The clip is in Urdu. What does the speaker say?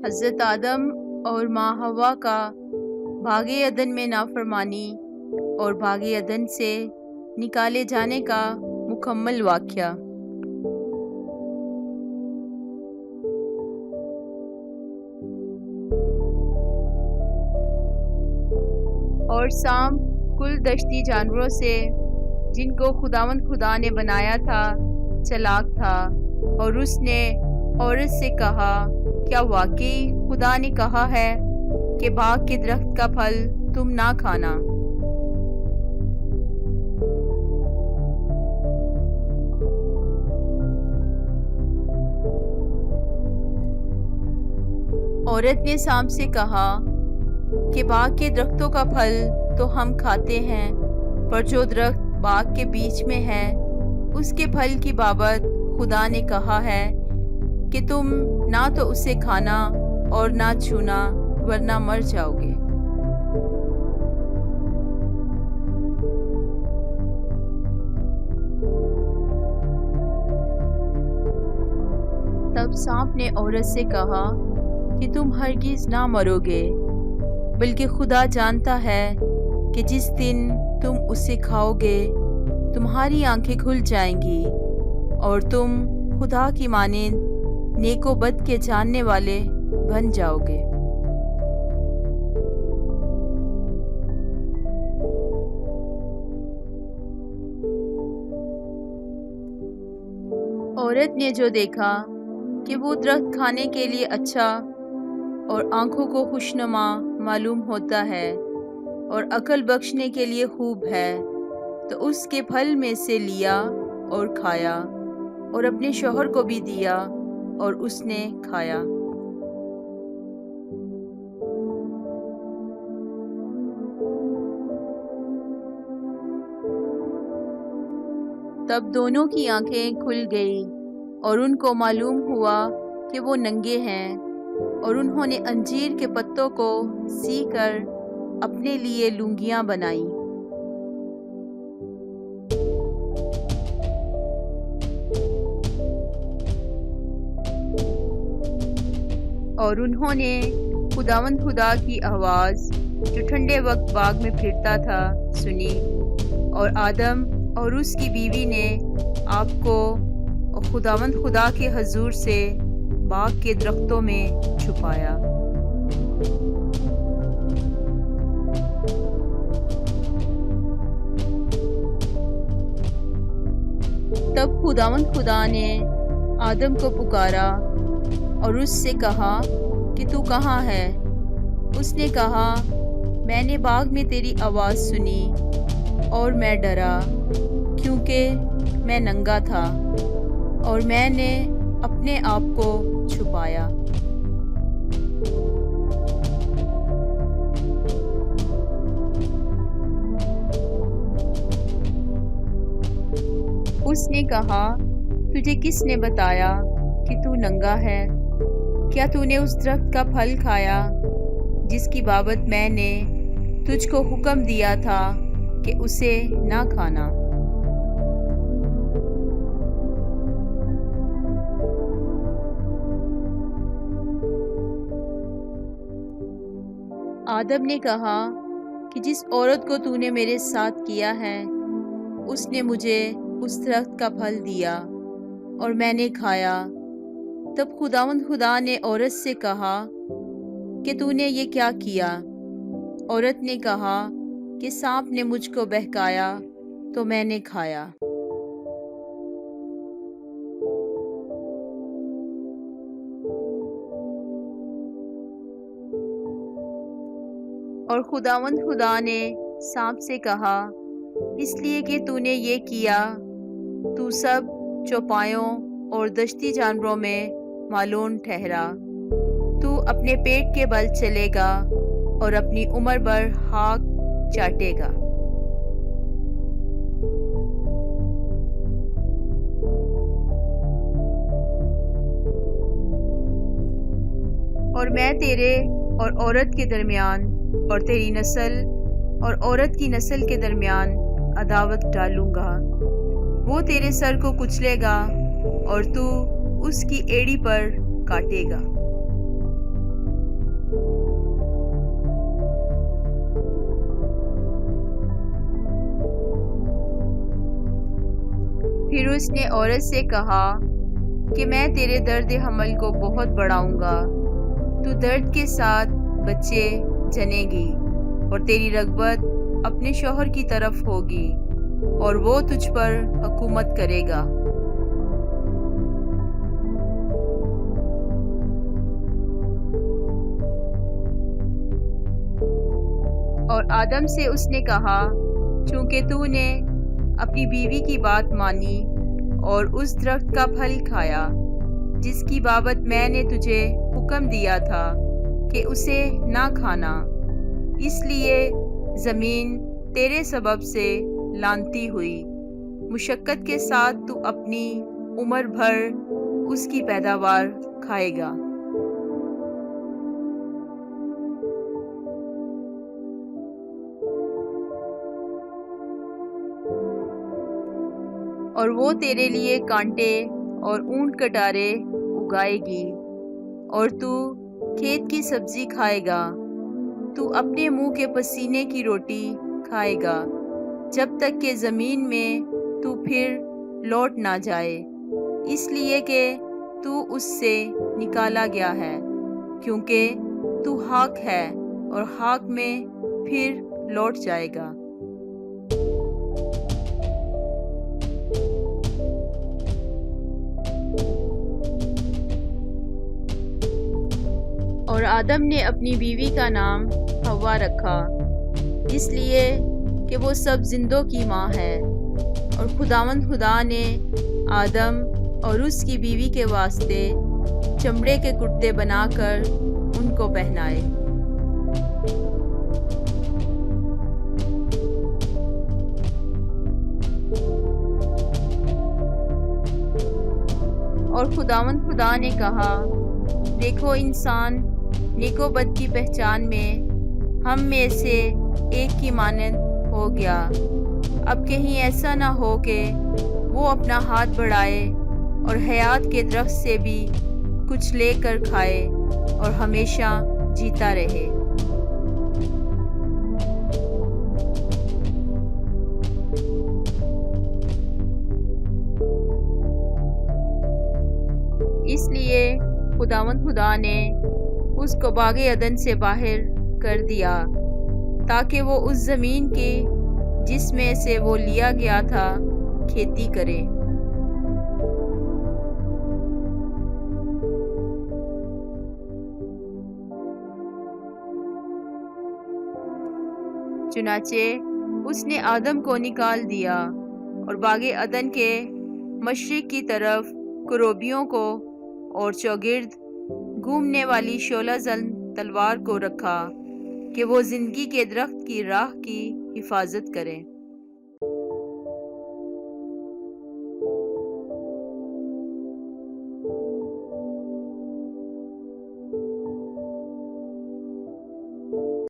حضرت آدم اور ماں حوا کا باغ عدن میں نافرمانی اور باغ عدن سے نکالے جانے کا مکمل واقعہ۔ اور سام کل دشتی جانوروں سے جن کو خداوند خدا نے بنایا تھا چلاک تھا، اور اس نے عورت سے کہا، کیا واقعی خدا نے کہا ہے کہ باغ کے درخت کا پھل تم نہ کھانا؟ عورت نے سام سے کہا کہ باغ کے درختوں کا پھل تو ہم کھاتے ہیں، پر جو درخت باغ کے بیچ میں ہے اس کے پھل کی بابت خدا نے کہا ہے کہ تم نہ تو اسے کھانا اور نہ چھونا، ورنہ مر جاؤ گے۔ تب سانپ نے عورت سے کہا کہ تم ہرگز نہ مرو گے، بلکہ خدا جانتا ہے کہ جس دن تم اسے کھاؤ گے تمہاری آنکھیں کھل جائیں گی اور تم خدا کی مانند نیک و بد کے جاننے والے بن جاؤ گے۔ عورت نے جو دیکھا کہ وہ درخت کھانے کے لیے اچھا اور آنکھوں کو خوشنما معلوم ہوتا ہے اور عقل بخشنے کے لیے خوب ہے، تو اس کے پھل میں سے لیا اور کھایا اور اپنے شوہر کو بھی دیا اور اس نے کھایا۔ تب دونوں کی آنکھیں کھل گئی اور ان کو معلوم ہوا کہ وہ ننگے ہیں، اور انہوں نے انجیر کے پتوں کو سی کر اپنے لیے لنگیاں بنائیں۔ اور انہوں نے خداوند خدا کی آواز جو ٹھنڈے وقت باغ میں پھرتا تھا سنی، اور آدم اور اس کی بیوی نے آپ کو خداوند خدا کے حضور سے باغ کے درختوں میں چھپایا۔ تب خداوند خدا نے آدم کو پکارا اور اس سے کہا کہ تو کہاں ہے؟ اس نے کہا، میں نے باغ میں تیری آواز سنی اور میں ڈرا، کیونکہ میں ننگا تھا اور میں نے اپنے آپ کو چھپایا۔ اس نے کہا، تجھے کس نے بتایا کہ تو ننگا ہے؟ کیا تو نے اس درخت کا پھل کھایا جس کی بابت میں نے تجھ کو حکم دیا تھا کہ اسے نہ کھانا؟ آدم نے کہا کہ جس عورت کو تو نے میرے ساتھ کیا ہے اس نے مجھے اس درخت کا پھل دیا اور میں نے کھایا۔ تب خداوند خدا نے عورت سے کہا کہ تو نے یہ کیا کیا؟ عورت نے کہا کہ سانپ نے مجھ کو بہکایا تو میں نے کھایا۔ اور خداوند خدا نے سانپ سے کہا، اس لیے کہ تو نے یہ کیا، تو سب چوپایوں اور دشتی جانوروں میں مالون ٹھہرا، تو اپنے پیٹ کے بل چلے گا اور اپنی عمر بھر خاک چاٹے گا۔ اور میں تیرے اور عورت کے درمیان اور تیری نسل اور عورت کی نسل کے درمیان عداوت ڈالوں گا، وہ تیرے سر کو کچلے گا اور تو اس کی ایڑی پر کاٹے گا۔ پھر اس نے عورت سے کہا کہ میں تیرے درد حمل کو بہت بڑھاؤں گا، تو درد کے ساتھ بچے جنے گی اور تیری رغبت اپنے شوہر کی طرف ہوگی اور وہ تجھ پر حکومت کرے گا۔ اور آدم سے اس نے کہا، چونکہ تو نے اپنی بیوی کی بات مانی اور اس درخت کا پھل کھایا جس کی بابت میں نے تجھے حکم دیا تھا کہ اسے نہ کھانا، اس لیے زمین تیرے سبب سے لعنتی ہوئی، مشقت کے ساتھ تو اپنی عمر بھر اس کی پیداوار کھائے گا۔ اور وہ تیرے لیے کانٹے اور اونٹ کٹارے اگائے گی اور تو کھیت کی سبزی کھائے گا، تو اپنے منہ کے پسینے کی روٹی کھائے گا جب تک کہ زمین میں تو پھر لوٹ نہ جائے، اس لیے کہ تو اس سے نکالا گیا ہے، کیونکہ تو خاک ہے اور خاک میں پھر لوٹ جائے گا۔ اور آدم نے اپنی بیوی کا نام حوا رکھا، اس لیے کہ وہ سب زندوں کی ماں ہے۔ اور خداوند خدا نے آدم اور اس کی بیوی کے واسطے چمڑے کے کرتے بنا کر ان کو پہنائے۔ اور خداوند خدا نے کہا، دیکھو انسان نیک و بد کی پہچان میں ہم میں سے ایک کی مانند ہو گیا، اب کہیں ایسا نہ ہو کہ وہ اپنا ہاتھ بڑھائے اور حیات کے درخت سے بھی کچھ لے کر کھائے اور ہمیشہ جیتا رہے۔ اس لیے خداوند خدا نے اس کو باغ عدن سے باہر کر دیا تاکہ وہ اس زمین کی جس میں سے وہ لیا گیا تھا کھیتی کرے۔ چنانچہ اس نے آدم کو نکال دیا اور باغ عدن کے مشرق کی طرف کروبیوں کو اور چوگرد گھومنے والی شعلہ زن تلوار کو رکھا کہ وہ زندگی کے درخت کی راہ کی حفاظت کریں۔